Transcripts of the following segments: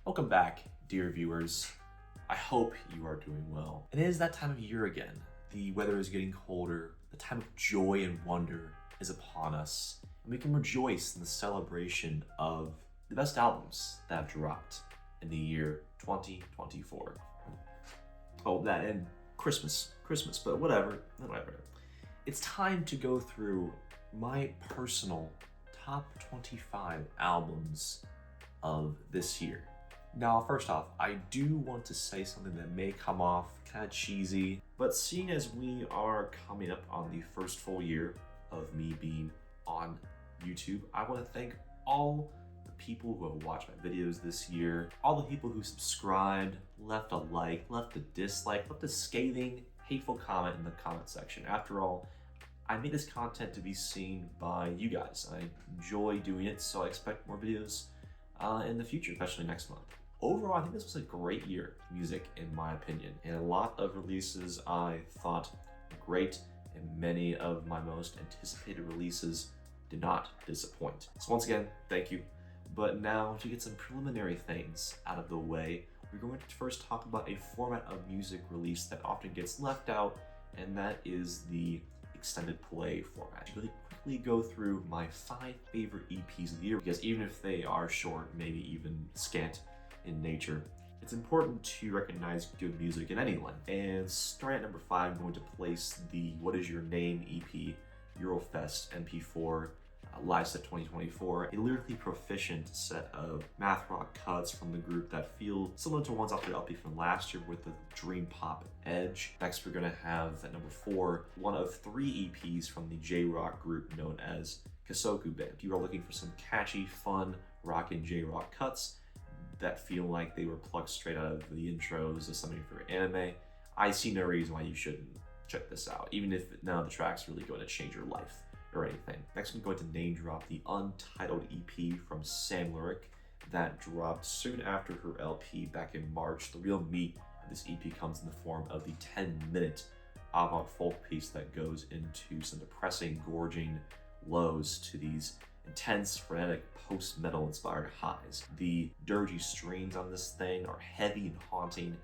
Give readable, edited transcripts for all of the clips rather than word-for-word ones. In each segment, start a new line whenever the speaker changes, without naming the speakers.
Welcome back, dear viewers. I hope you are doing well. It is that time of year again. The weather is getting colder, the time of joy and wonder is upon us, and we can rejoice in the celebration of the best albums that have dropped in the year 2024. Oh, that and Christmas, but whatever. It's time to go through my personal top 25 albums of this year. Now, first off, I do want to say something that may come off kind of cheesy, but seeing as we are coming up on the first full year of me being on YouTube, I want to thank all the people who have watched my videos this year, all the people who subscribed, left a like, left a dislike, left a scathing, hateful comment in the comment section. After all, I made this content to be seen by you guys. I enjoy doing it, so I expect more videos in the future, especially next month. Overall, I think this was a great year of music, in my opinion, and a lot of releases I thought were great, and many of my most anticipated releases did not disappoint. So once again, thank you. But now, to get some preliminary things out of the way, we're going to first talk about a format of music release that often gets left out, and that is the extended play format. To really quickly go through my 5 favorite EPs of the year, because even if they are short, maybe even scant in nature, it's important to recognize good music in any length. And starting at number 5, I'm going to place the What Is Your Name EP Eurofest MP4 live set 2024, a lyrically proficient set of math rock cuts from the group that feel similar to ones off the LP from last year with the dream pop edge. Next, we're gonna have at number 4, one of 3 EPs from the J-rock group known as Kasoku Band. If you are looking for some catchy, fun rock and J-rock cuts that feel like they were plucked straight out of the intros of something for anime, I see no reason why you shouldn't check this out, even if none of the tracks really going to change your life or anything. Next, I'm going to name drop the Untitled EP from samlrc that dropped soon after her LP back in March. The real meat of this EP comes in the form of the 10-minute avant folk piece that goes into some depressing, gorging lows to these intense, frenetic, post-metal inspired highs. The dirgy strings on this thing are heavy and haunting.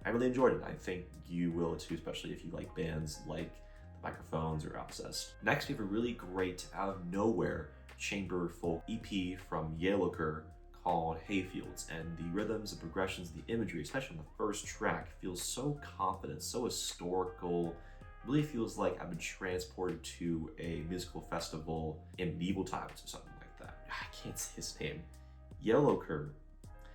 I really enjoyed it. I think you will too, especially if you like bands like the Microphones or Obsessed. Next, we have a really great, out of nowhere, chamber folk EP from Yaelokre called Hayfields, and the rhythms and progressions, the imagery, especially on the first track, feels so confident, so historical. Really feels like I've been transported to a musical festival in medieval times or something like that. I can't say his name. Yaelokre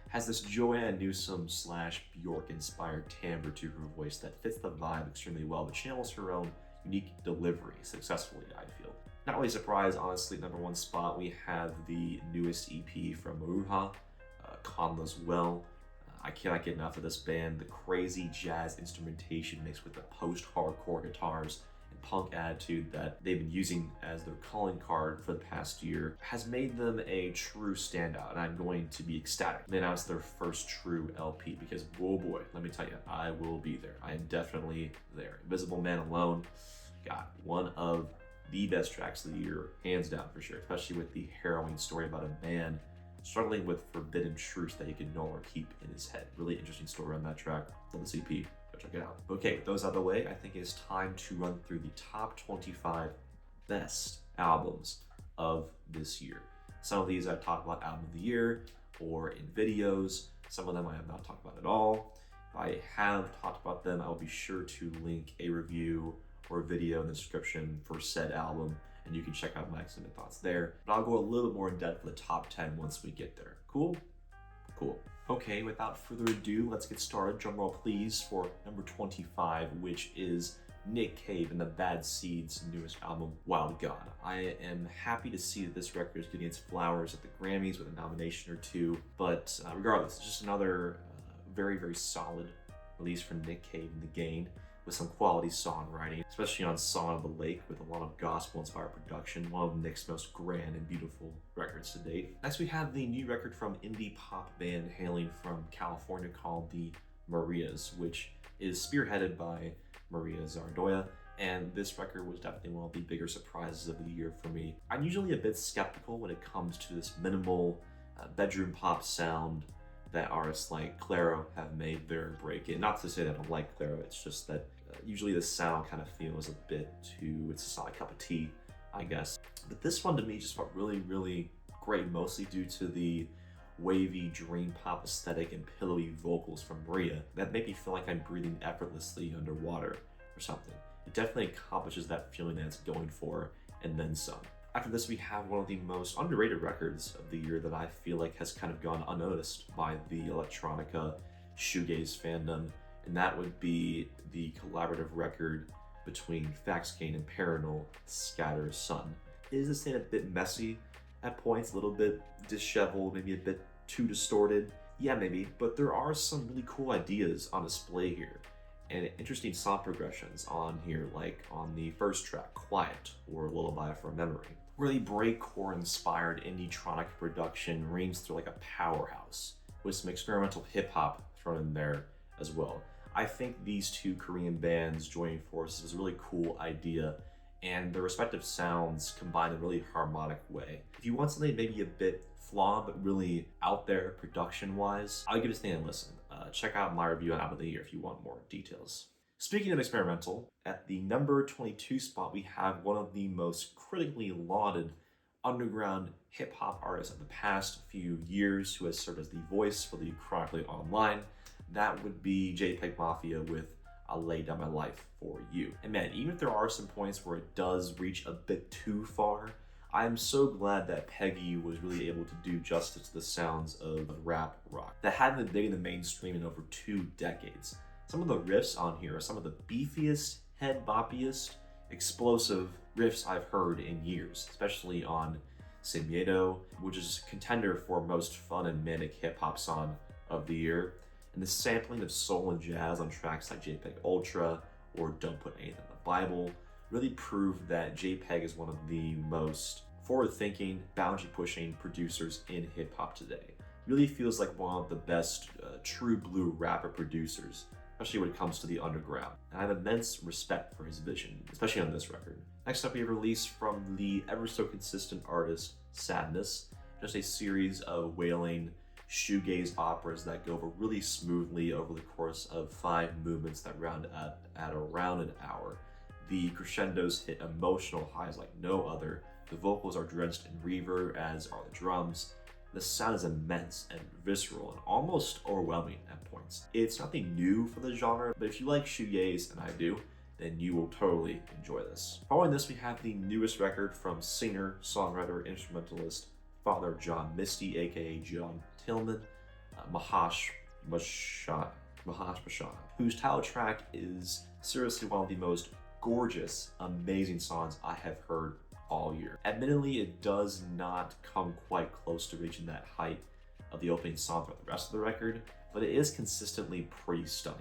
has this Joanne Newsom / Bjork inspired timbre to her voice that fits the vibe extremely well, but channels her own unique delivery successfully, I feel. Not really surprised, honestly, number 1 spot, we have the newest EP from Maruja, Connla's Well. I cannot get enough of this band. The crazy jazz instrumentation mixed with the post-hardcore guitars and punk attitude that they've been using as their calling card for the past year has made them a true standout, and I'm going to be ecstatic. They announced their first true LP because, oh boy, let me tell you, I will be there. I am definitely there. Invisible Man Alone, got one of the best tracks of the year, hands down for sure, especially with the harrowing story about a man struggling with forbidden truths that he can no longer keep in his head. Really interesting story on that track. Love the CP. Go check it out. Okay, with those out of the way, I think it's time to run through the top 25 best albums of this year. Some of these I've talked about album of the year or in videos. Some of them I have not talked about at all. If I have talked about them, I will be sure to link a review or a video in the description for said album, and you can check out my extended thoughts there. But I'll go a little bit more in depth for the top 10 once we get there. Cool? Cool. Okay, without further ado, let's get started. Drumroll please for number 25, which is Nick Cave and the Bad Seeds' newest album, Wild God. I am happy to see that this record is getting its flowers at the Grammys with a nomination or 2, but regardless, it's just another very, very solid release from Nick Cave and The Gain, with some quality songwriting, especially on Song of the Lake with a lot of gospel-inspired production, one of Nick's most grand and beautiful records to date. Next, we have the new record from indie pop band hailing from California called the Marias, which is spearheaded by Maria Zardoya and this record was definitely one of the bigger surprises of the year for me. I'm usually a bit skeptical when it comes to this minimal bedroom pop sound that artists like Clairo have made their break in. Not to say that I don't like Clairo, it's just that usually the sound kind of feels a bit too, it's just not a cup of tea, I guess. But this one to me just felt really, really great, mostly due to the wavy dream pop aesthetic and pillowy vocals from Maruja that make me feel like I'm breathing effortlessly underwater or something. It definitely accomplishes that feeling that it's going for, and then some. After this, we have one of the most underrated records of the year that I feel like has kind of gone unnoticed by the electronica shoegaze fandom, and that would be the collaborative record between Fax Kane and Paranol, Scattered Sun. Is this thing a bit messy at points, a little bit disheveled, maybe a bit too distorted? Yeah, maybe, but there are some really cool ideas on display here, and interesting song progressions on here, like on the first track, Quiet, or Lullaby for a Memory. Really breakcore inspired indie-tronic production rings through like a powerhouse, with some experimental hip-hop thrown in there as well. I think these two Korean bands joining forces is a really cool idea, and their respective sounds combine in a really harmonic way. If you want something maybe a bit flawed but really out there production-wise, I'll give this thing a listen. Check out my review on Album of the Year if you want more details. Speaking of experimental, at the number 22 spot, we have one of the most critically lauded underground hip-hop artists of the past few years who has served as the voice for the chronically online. That would be JPEGMAFIA with I'll Lay Down My Life For You. And man, even if there are some points where it does reach a bit too far, I'm so glad that Peggy was really able to do justice to the sounds of rap rock that hadn't been big in the mainstream in over 2 decades. Some of the riffs on here are some of the beefiest, head boppiest, explosive riffs I've heard in years, especially on Sin Miedo, which is a contender for most fun and manic hip-hop song of the year. And the sampling of soul and jazz on tracks like JPEG Ultra or Don't Put Anything in the Bible really proved that JPEG is one of the most forward-thinking, boundary-pushing producers in hip-hop today. Really feels like one of the best true blue rapper producers, especially when it comes to the underground. And I have immense respect for his vision, especially on this record. Next up, we have a release from the ever so consistent artist Sadness, just a series of wailing shoegaze operas that go over really smoothly over the course of 5 movements that round at around an hour. The crescendos hit emotional highs like no other. The vocals are drenched in reverb, as are the drums. The sound is immense and visceral and almost overwhelming at points. It's nothing new for the genre, but if you like shoegaze, and I do, then you will totally enjoy this. Following this, we have the newest record from singer, songwriter, instrumentalist, Father of John Misty, aka John Tillman, Mahashmashana, whose title track is seriously one of the most gorgeous, amazing songs I have heard all year. Admittedly, it does not come quite close to reaching that height of the opening song throughout the rest of the record, but it is consistently pretty stunning,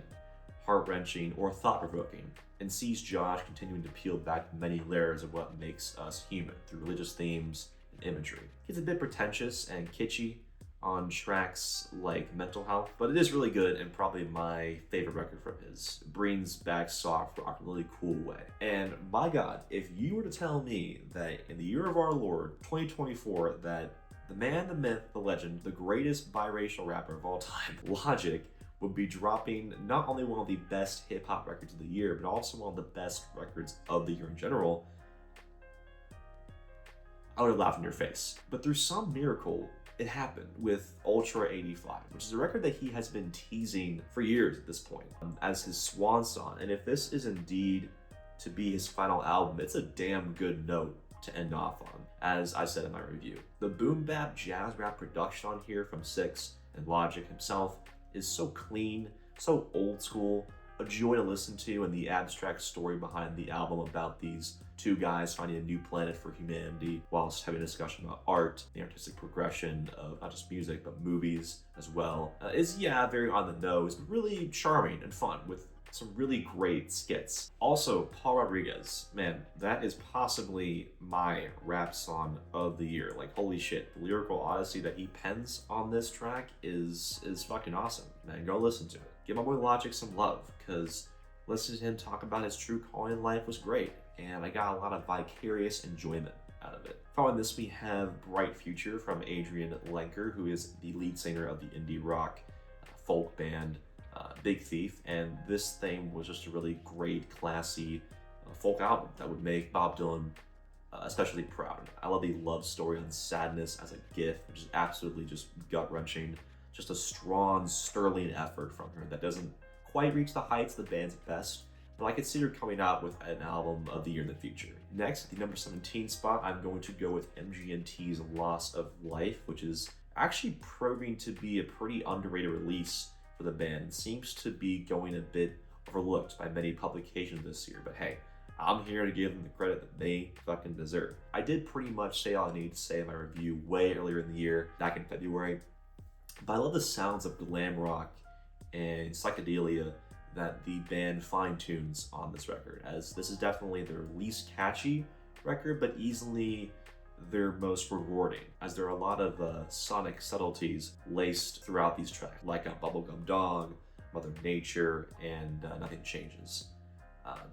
heart-wrenching, or thought-provoking, and sees Josh continuing to peel back many layers of what makes us human through religious themes and imagery. It's a bit pretentious and kitschy on tracks like Mental Health, but it is really good and probably my favorite record from his. It brings back soft rock in a really cool way. And my God, if you were to tell me that in the year of our Lord, 2024, that the man, the myth, the legend, the greatest biracial rapper of all time, Logic, would be dropping not only one of the best hip-hop records of the year, but also one of the best records of the year in general, I would laugh in your face. But through some miracle, it happened with Ultra 85, which is a record that he has been teasing for years at this point as his swan song. And if this is indeed to be his final album, it's a damn good note to end off on, as I said in my review. The boom bap jazz rap production on here from Six and Logic himself is so clean, so old school, a joy to listen to, and the abstract story behind the album about these 2 guys finding a new planet for humanity whilst having a discussion about art, the artistic progression of not just music, but movies as well, is, yeah, very on the nose, but really charming and fun with some really great skits. Also, Paul Rodriguez, man, that is possibly my rap song of the year. Like, holy shit, the lyrical odyssey that he pens on this track is fucking awesome, man. Go listen to it. Give my boy Logic some love, because Listening to him talk about his true calling in life was great, and I got a lot of vicarious enjoyment out of it. Following this, we have Bright Future from Adrianne Lenker, who is the lead singer of the indie rock folk band Big Thief, and this thing was just a really great, classy folk album that would make Bob Dylan especially proud. I love the love story on sadness as a gift, which is absolutely just gut-wrenching. Just a strong, sterling effort from her that doesn't quite reach the heights of the band's best, but I could see her coming out with an album of the year in the future. Next, at the number 17 spot, I'm going to go with MGMT's Loss of Life, which is actually proving to be a pretty underrated release for the band. It seems to be going a bit overlooked by many publications this year, but hey, I'm here to give them the credit that they fucking deserve. I did pretty much say all I needed to say in my review way earlier in the year, back in February, but I love the sounds of glam rock and psychedelia that the band fine-tunes on this record, as this is definitely their least catchy record, but easily their most rewarding, as there are a lot of sonic subtleties laced throughout these tracks, like Bubblegum Dog, Mother Nature, and Nothing Changes.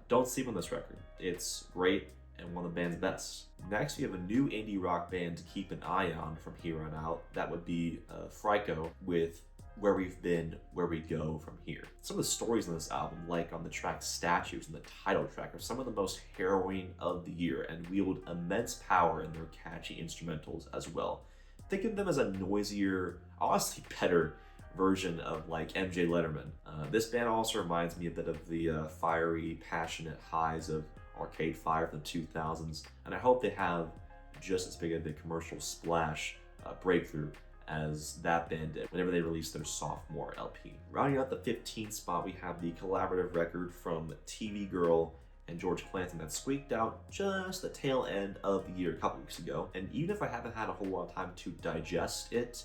Don't sleep on this record. It's great and one of the band's best. Next, we have a new indie rock band to keep an eye on from here on out. That would be Friko with Where We've Been, Where We Go From Here. Some of the stories on this album, like on the track Statues and the title track, are some of the most harrowing of the year and wield immense power in their catchy instrumentals as well. Think of them as a noisier, honestly better version of like MJ Letterman. This band also reminds me a bit of the fiery, passionate highs of Arcade Fire from the 2000s, and I hope they have just as big of a commercial splash breakthrough as that band did whenever they released their sophomore LP. Rounding out the 15th spot, we have the collaborative record from TV Girl and George Clanton that squeaked out just the tail end of the year a couple weeks ago, and even if I haven't had a whole lot of time to digest it,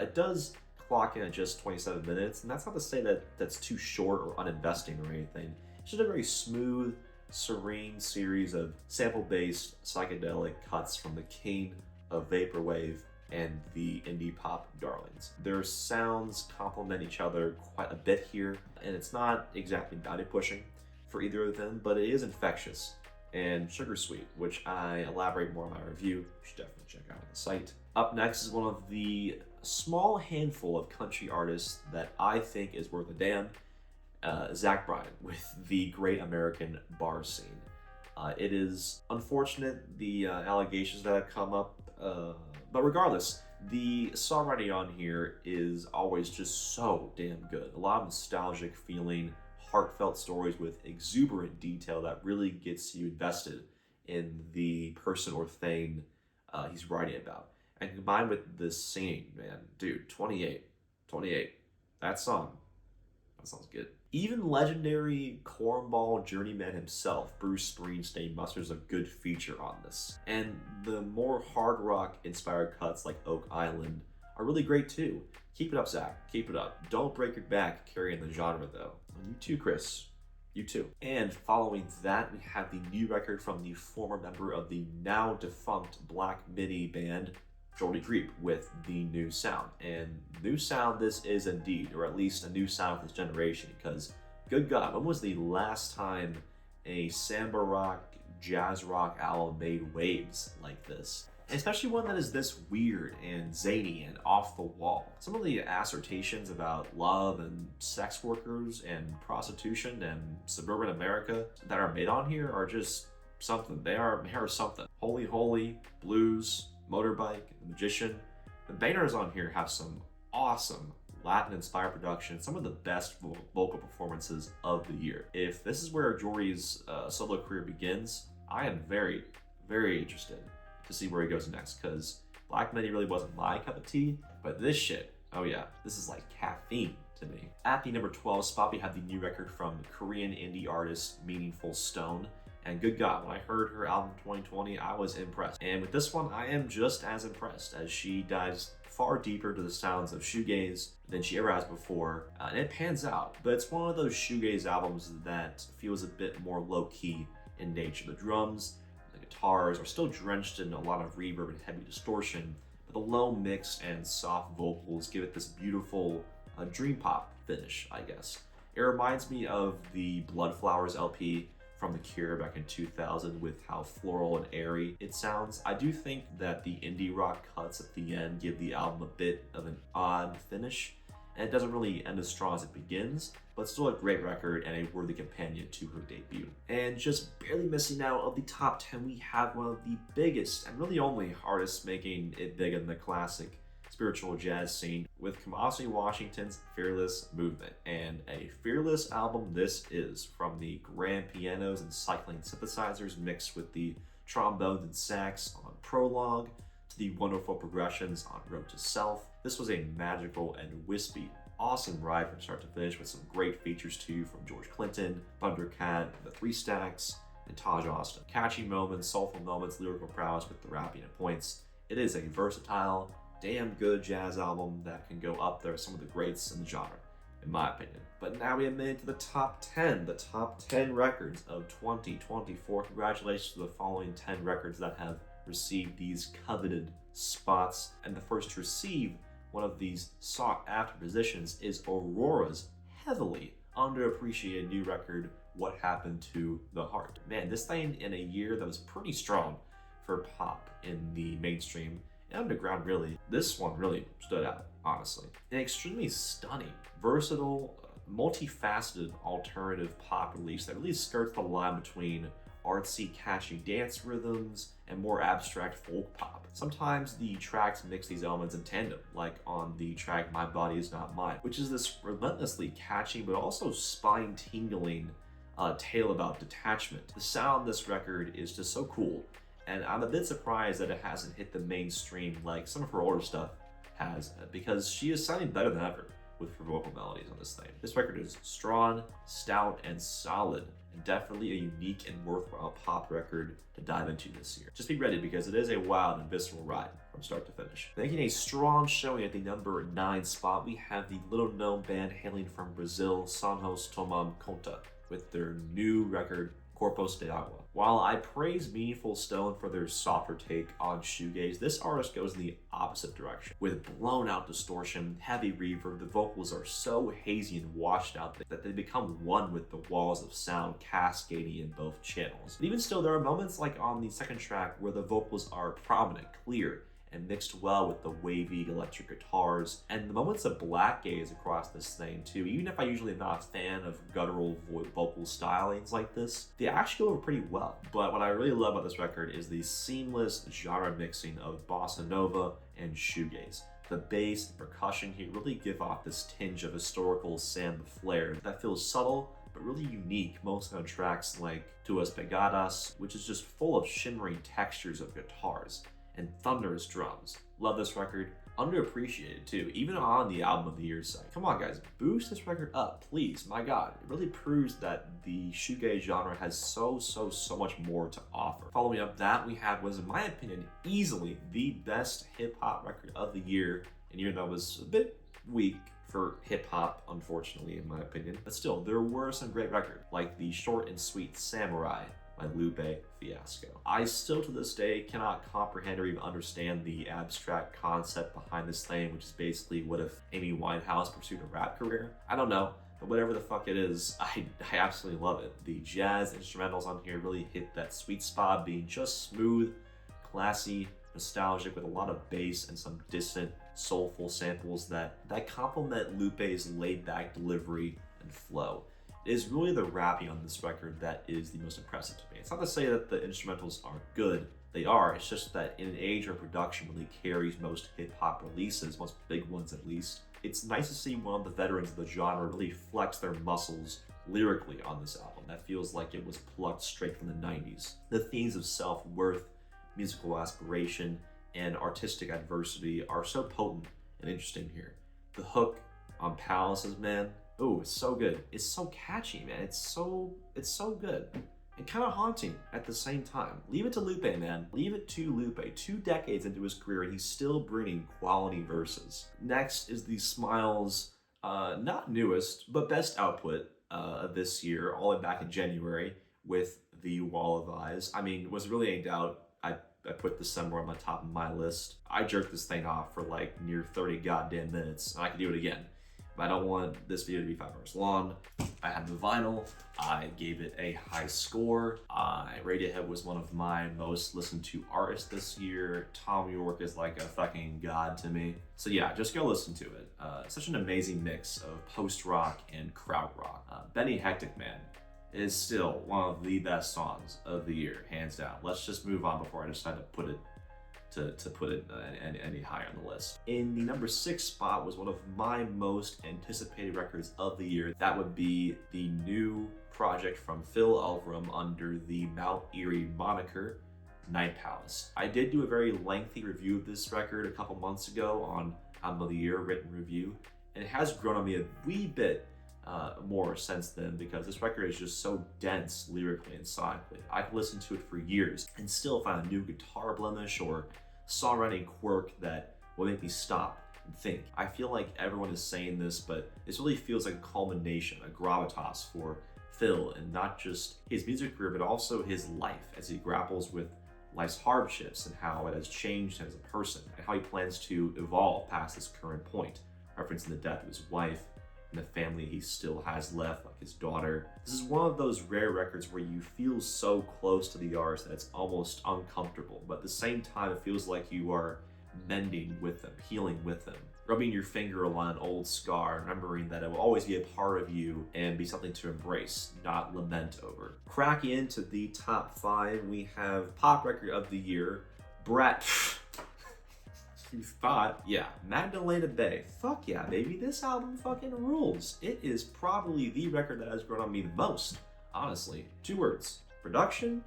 it does clock in at just 27 minutes, and that's not to say that that's too short or uninvesting or anything. It's just a very smooth, serene series of sample-based psychedelic cuts from the king of vaporwave and the indie pop darlings. Their sounds complement each other quite a bit here, and it's not exactly boundary pushing for either of them, but it is infectious and sugar sweet, which I elaborate more on my review. You should definitely check out on the site. Up next is one of the small handful of country artists that I think is worth a damn, Zach Bryan with the Great American Bar Scene. It is unfortunate, the allegations that have come up, but regardless, the songwriting on here is always just so damn good. A lot of nostalgic feeling, heartfelt stories with exuberant detail that really gets you invested in the person or thing he's writing about. And combined with this singing, man, dude, 28, that song's good. Even legendary cornball journeyman himself, Bruce Springsteen, musters a good feature on this. And the more hard rock inspired cuts like Oak Island are really great too. Keep it up, Zach, keep it up. Don't break your back carrying the genre though. And you too, Chris, you too. And following that, we have the new record from the former member of the now defunct Black Midi band, Geordie Greep, with the new sound. And new sound this is indeed, or at least a new sound for this generation, because good God, when was the last time a samba rock, jazz rock album made waves like this? And especially one that is this weird and zany and off the wall. Some of the assertions about love and sex workers and prostitution and suburban America that are made on here are just something. They are something. Holy Holy, Blues, Motorbike, The Magician. The bangers on here have some awesome Latin-inspired production, some of the best vocal performances of the year. If this is where Geordie's solo career begins, I am very, very interested to see where he goes next, because Black Midi really wasn't my cup of tea, but this shit, oh yeah, this is like caffeine to me. At the number 12 spot, we have the new record from Korean indie artist Meaningful Stone. And good God, when I heard her album 2020, I was impressed. And with this one, I am just as impressed, as she dives far deeper to the sounds of shoegaze than she ever has before. And it pans out, but it's one of those shoegaze albums that feels a bit more low-key in nature. The drums, the guitars are still drenched in a lot of reverb and heavy distortion, but the low mix and soft vocals give it this beautiful dream pop finish, I guess. It reminds me of the Blood Flowers LP from The Cure back in 2000 with how floral and airy it sounds. I do think that the indie rock cuts at the end give the album a bit of an odd finish, and it doesn't really end as strong as it begins, but still a great record and a worthy companion to her debut. And just barely missing out of the top 10, we have one of the biggest and really only artists making it big in the classic spiritual jazz scene with Kamasi Washington's Fearless movement. And a fearless album this is, from the grand pianos and cycling synthesizers mixed with the trombones and sax on Prologue to the wonderful progressions on Road to Self. This was a magical and wispy, awesome ride from start to finish with some great features too from George Clinton, Thundercat, The Three Stacks, and Taj Austin. Catchy moments, soulful moments, lyrical prowess with the rapping and points. It is a versatile, damn good jazz album that can go up there with some of the greats in the genre, in my opinion. But now we have made it to the top 10 records of 2024. Congratulations to the following 10 records that have received these coveted spots. And the first to receive one of these sought-after positions is AURORA's heavily underappreciated new record, What Happened to the Heart. Man, this thing in a year that was pretty strong for pop in the mainstream and underground, really. This one really stood out, honestly. An extremely stunning, versatile, multifaceted alternative pop release that really skirts the line between artsy, catchy dance rhythms and more abstract folk pop. Sometimes the tracks mix these elements in tandem, like on the track My Body Is Not Mine, which is this relentlessly catchy but also spine-tingling tale about detachment. The sound of this record is just so cool, and I'm a bit surprised that it hasn't hit the mainstream like some of her older stuff has, because she is sounding better than ever with her vocal melodies on this thing. This record is strong, stout, and solid, and definitely a unique and worthwhile pop record to dive into this year. Just be ready, because it is a wild and visceral ride from start to finish. Making a strong showing at the number 9 spot, we have the little-known band hailing from Brazil, sonhos, tomam, conta, with their new record, Corpos de Agua. While I praise Meaningful Stone for their softer take on shoegaze, this artist goes in the opposite direction. With blown out distortion, heavy reverb, the vocals are so hazy and washed out that they become one with the walls of sound cascading in both channels. But even still, there are moments like on the second track where the vocals are prominent, clear, and mixed well with the wavy electric guitars, and the moments of black gaze across this thing too. Even if I usually am not a fan of guttural vocal stylings like this, they actually go over pretty well. But what I really love about this record is the seamless genre mixing of bossa nova and shoegaze. The bass and percussion here really give off this tinge of historical samba flair that feels subtle but really unique, mostly on tracks like Tuas Pegadas, which is just full of shimmering textures of guitars and thunderous drums. Love this record. Underappreciated too, even on the album of the year site. Come on guys, boost this record up, please. My god, it really proves that the shoegaze genre has so much more to offer. Following up that, we had was, in my opinion, easily the best hip-hop record of the year, and even though it was a bit weak for hip-hop, unfortunately, in my opinion, but still, there were some great records, like the short and sweet Samurai by Lupe Fiasco. I still to this day cannot comprehend or even understand the abstract concept behind this thing, which is basically, what if Amy Winehouse pursued a rap career? I don't know, but whatever the fuck it is, I absolutely love it. The jazz instrumentals on here really hit that sweet spot, being just smooth, classy, nostalgic, with a lot of bass and some distant, soulful samples that complement Lupe's laid-back delivery and flow. It is really the rapping on this record that is the most impressive to me. It's not to say that the instrumentals aren't good, they are. It's just that in an age where production really carries most hip-hop releases, most big ones at least, it's nice to see one of the veterans of the genre really flex their muscles lyrically on this album. That feels like it was plucked straight from the 90s. The themes of self-worth, musical aspiration, and artistic adversity are so potent and interesting here. The hook on Palaces, man, oh, it's so good. It's so catchy, man. It's so good. And kind of haunting at the same time. Leave it to Lupe, man. Leave it to Lupe. 2 decades into his career, and he's still bringing quality verses. Next is the Smiles, not newest, but best output of this year, all the way back in January, with the Wall of Eyes. I mean, was really aimed out. I put this somewhere on the top of my list. I jerked this thing off for like near 30 goddamn minutes, and I could do it again. but I don't want this video to be 5 hours long. I have the vinyl. I gave it a high score. Radiohead was one of my most listened to artists this year. Tom York is like a fucking god to me. So yeah, just go listen to it. Such an amazing mix of post-rock and krautrock. Benny Hectic Man is still one of the best songs of the year, hands down. Let's just move on before I decide to put it any higher on the list. In the number 6 spot was one of my most anticipated records of the year. That would be the new project from Phil Elverum under the Mount Eerie moniker, Night Palace. I did do a very lengthy review of this record a couple months ago on Album of the Year written review, and it has grown on me a wee bit more since then, because this record is just so dense lyrically and sonically. I could listen to it for years and still find a new guitar blemish or songwriting quirk that will make me stop and think. I feel like everyone is saying this, but this really feels like a culmination, a gravitas for Phil, and not just his music career, but also his life as he grapples with life's hardships and how it has changed as a person and how he plans to evolve past this current point, referencing the death of his wife and the family he still has left, like his daughter. This is one of those rare records where you feel so close to the artist that it's almost uncomfortable, but at the same time it feels like you are mending with them, healing with them, rubbing your finger on an old scar, remembering that it will always be a part of you and be something to embrace, not lament over. Cracking into the top 5, we have Pop Record of the Year, Brett. You thought, yeah, Magdalena Bay. Fuck yeah, baby, this album fucking rules. It is probably the record that has grown on me the most, honestly. 2 words: production,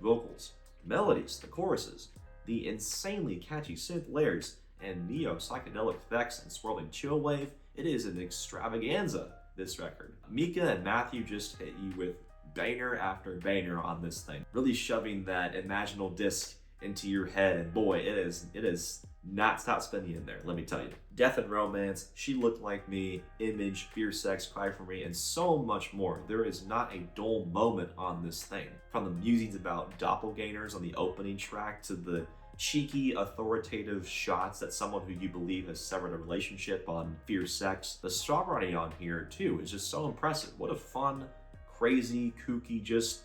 vocals, melodies, the choruses, the insanely catchy synth layers, and neo-psychedelic effects and swirling chill wave. It is an extravaganza, this record. Mika and Matthew just hit you with banger after banger on this thing, really shoving that imaginal disc into your head, and boy, it is not stop spinning in there, let me tell you. Death and Romance, She Looked Like Me, Image, Fear Sex, Cry For Me, and so much more. There is not a dull moment on this thing. From the musings about doppelgangers on the opening track to the cheeky, authoritative shots that someone who you believe has severed a relationship on Fear Sex. The songwriting on here too is just so impressive. What a fun, crazy, kooky, just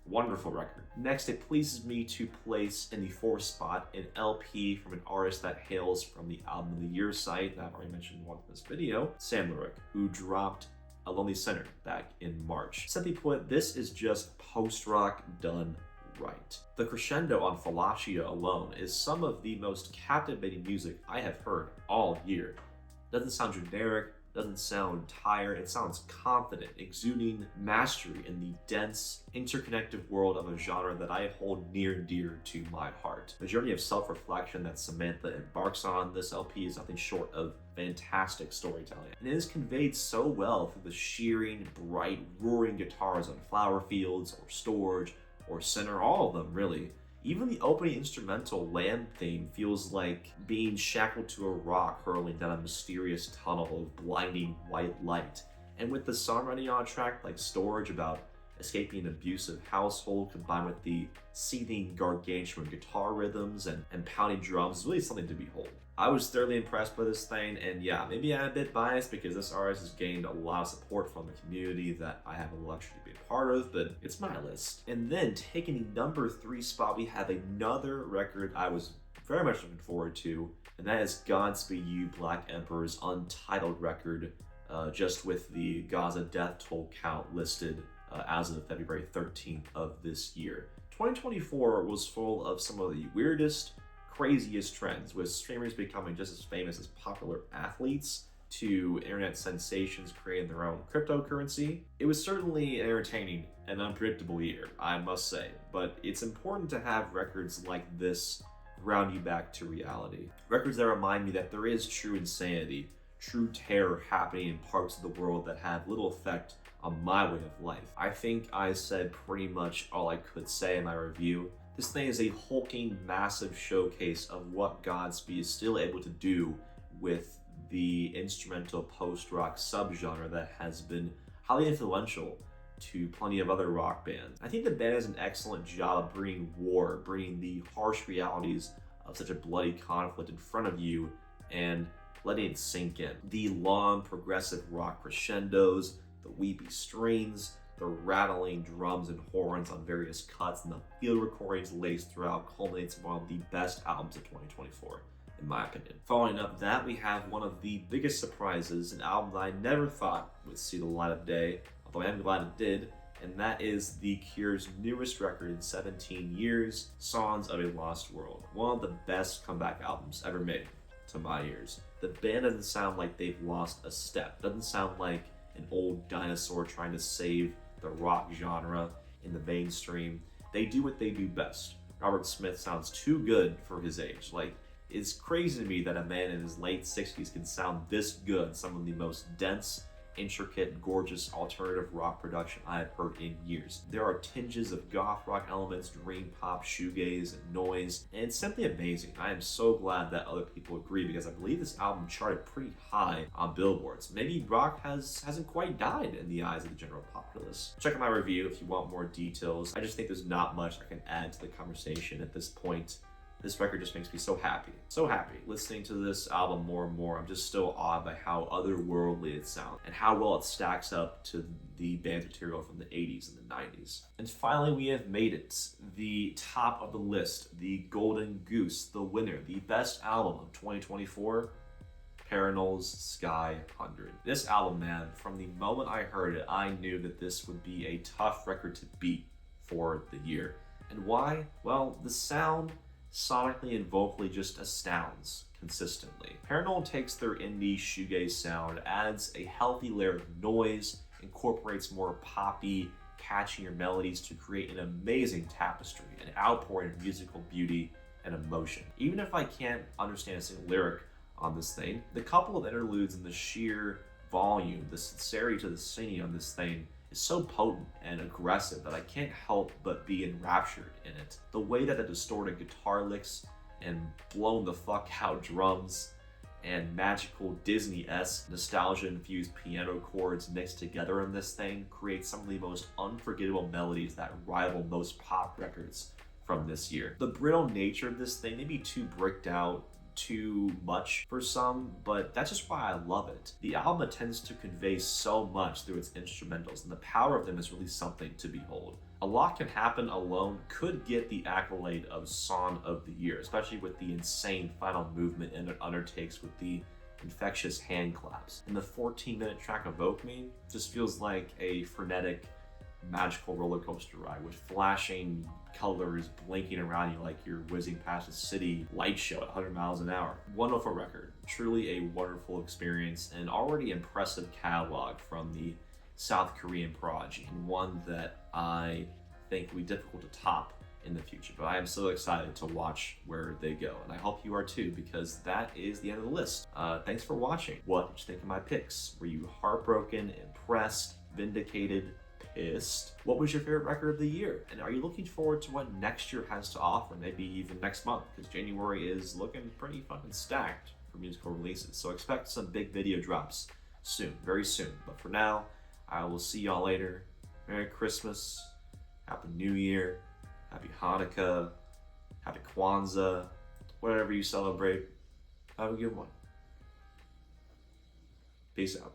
wonderful record. Next, it pleases me to place in the 4th spot an LP from an artist that hails from the Album of the Year site that I've already mentioned once in this video, samlrc, who dropped A Lonely Sinner back in March. Simply put, this is just post-rock done right. The crescendo on Fallacia alone is some of the most captivating music I have heard all year. Doesn't sound generic, doesn't sound tired, it sounds confident, exuding mastery in the dense, interconnected world of a genre that I hold near and dear to my heart. The journey of self-reflection that Samantha embarks on this LP is nothing short of fantastic storytelling, and it is conveyed so well through the shearing, bright, roaring guitars on Flower Fields, or Storage, or Center, all of them really. Even the opening instrumental Lamb theme feels like being shackled to a rock hurling down a mysterious tunnel of blinding white light. And with the songwriting on a track like Storage about escaping an abusive household combined with the seething gargantuan guitar rhythms and pounding drums, is really something to behold. I was thoroughly impressed by this thing, and yeah, maybe I'm a bit biased because this artist has gained a lot of support from the community that I have the luxury to be a part of, but it's my list. And then taking the number 3 spot, we have another record I was very much looking forward to, and that is Godspeed You! Black Emperor's Untitled record, just with the Gaza death toll count listed as of February 13th of this year. 2024 was full of some of the weirdest, craziest trends, with streamers becoming just as famous as popular athletes to internet sensations creating their own cryptocurrency. It was certainly an entertaining and unpredictable year, I must say, but it's important to have records like this ground you back to reality. Records that remind me that there is true insanity, true terror happening in parts of the world that have little effect on my way of life. I think I said pretty much all I could say in my review. This thing is a hulking, massive showcase of what Godspeed is still able to do with the instrumental post-rock subgenre that has been highly influential to plenty of other rock bands. I think the band does an excellent job of bringing war, bringing the harsh realities of such a bloody conflict in front of you, and letting it sink in. The long progressive rock crescendos, the weepy strings, the rattling drums and horns on various cuts, and the field recordings laced throughout culminates in one of the best albums of 2024, in my opinion. Following up that, we have one of the biggest surprises, an album that I never thought would see the light of day, although I am glad it did, and that is The Cure's newest record in 17 years, Songs of a Lost World. One of the best comeback albums ever made, to my ears. The band doesn't sound like they've lost a step. Doesn't sound like an old dinosaur trying to save the rock genre in the mainstream. They do what they do best. Robert Smith sounds too good for his age. Like, it's crazy to me that a man in his late 60s can sound this good, some of the most dense, intricate, gorgeous alternative rock production I have heard in years. There are tinges of goth rock elements, dream pop, shoegaze, and noise, and it's simply amazing. I am so glad that other people agree, because I believe this album charted pretty high on billboards. Maybe rock hasn't quite died in the eyes of the general populace. Check out my review if you want more details. I just think there's not much I can add to the conversation at this point. This record just makes me so happy. So happy. Listening to this album more and more, I'm just still awed by how otherworldly it sounds and how well it stacks up to the band's material from the 80s and the 90s. And finally, we have made it. The top of the list, the Golden Goose, the winner, the best album of 2024, Paranol's Sky 100. This album, man, from the moment I heard it, I knew that this would be a tough record to beat for the year. And why? Well, the sound sonically and vocally just astounds consistently. Paranol takes their indie shoegaze sound, adds a healthy layer of noise, incorporates more poppy, catchier melodies to create an amazing tapestry, an outpouring of musical beauty and emotion. Even if I can't understand a single lyric on this thing, the couple of interludes and the sheer volume, the sincerity to the singing on this thing is so potent and aggressive that I can't help but be enraptured in it. The way that the distorted guitar licks and blown the fuck out drums and magical Disney-esque nostalgia-infused piano chords mixed together in this thing creates some of the most unforgettable melodies that rival most pop records from this year. The brittle nature of this thing may be too bricked out, too much for some, but that's just why I love it. The album tends to convey so much through its instrumentals, and the power of them is really something to behold. A Lot Can Happen alone could get the accolade of Song of the Year, especially with the insane final movement it undertakes with the infectious hand claps. And the 14-minute track Evoke Me just feels like a frenetic, magical roller coaster ride with flashing colors blinking around you like you're whizzing past a city light show at 100 miles an hour. Wonderful record, truly a wonderful experience, and already impressive catalog from the South Korean prodigy, and one that I think will be difficult to top in the future. But I am so excited to watch where they go, and I hope you are too, because that is the end of the list. Thanks for watching. What did you think of my picks? Were you heartbroken, impressed, vindicated, pissed? What was your favorite record of the year? And are you looking forward to what next year has to offer? Maybe even next month, because January is looking pretty fucking stacked for musical releases. So expect some big video drops soon, very soon. But for now, I will see y'all later. Merry Christmas, Happy New Year, Happy Hanukkah, Happy Kwanzaa, whatever you celebrate. Have a good one. Peace out.